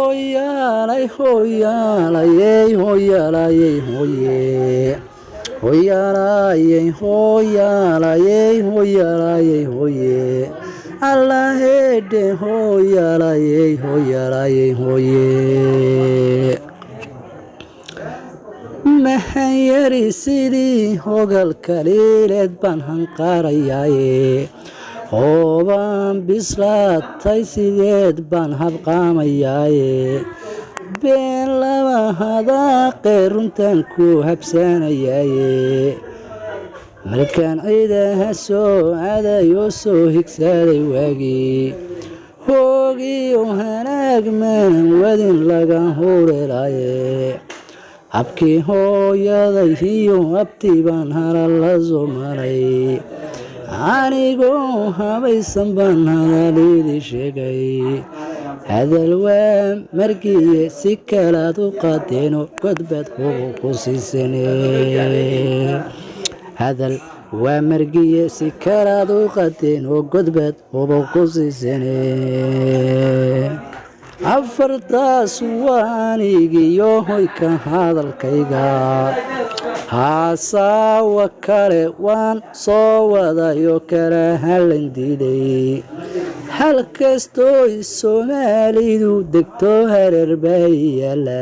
hoyaalay hoyaalayey hoyaalayey hoye hoyaalayey hoyaalayey hoyaalayey hoye allahede hoyaalayey hoyaalayey hoye maxan yari sidii hogal kaliileed baan hanqaarayaaye hoobaan bislaatay sideed baan habqaamayaaye been laba hadaaqee runtaan ku habsaanayaaye markaan ciidaha soo aadayoo soo higsaaday waagii hoogiyo hanaag maanan wadin laga hureelaaye habkii hooyaday iyo abtii baan halal la soo maray anigoo habaysan baan hadalidii sheegay hadal waa margiye si kalaad u qadeeno godbad hubo ku siisane hadal waa margiye si kalaad u qadeeno godbad hubo ku siisane afartaas waa anigiyo hoyka hadalkayga haasaawa kale waan soo wadayo kala halan diiday hal kastooy soomaalidu degto hareer baa yaala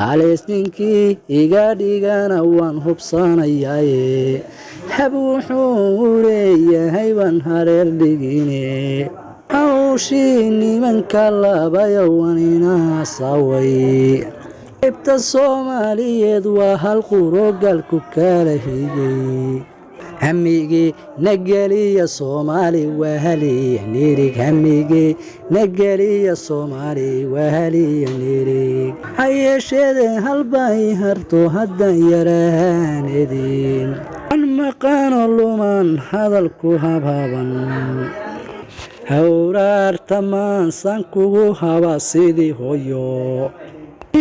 halees ninkii iga dhigana waan hubsanayaaye hab wuxuu leeyahay baan hareer dhigine hawshii nimanka labayo waninaasaway qaybta soomaaliyeed waa hal qurogaalku kala higay hamigii nageliya soomaali waa haliya nirig hamigii nageliya soomaali waa haliya nirig ha yeesheede halbay harto haddan yarahaanedin an maqaano luman hadalku habhaban hawraarta maansaan kugu haba sidii hoyo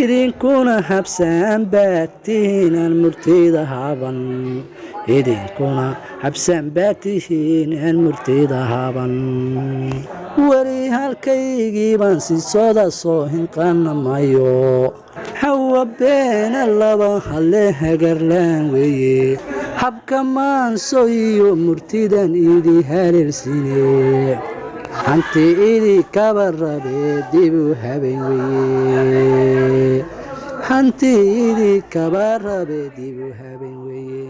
idinkuna habsaan baad tihiin aan murtida haban idinkuna habsaan baad tihiin aan murtida haban weli halkaygii baan sisooda soo hinqaana mayo hawa beena laba halle hagarlaan weeye habka maanso iyo murtidan idii haleelsine hanti idii kaba rabee dibu haben weye hanti idii kaba rabee dibu haben weye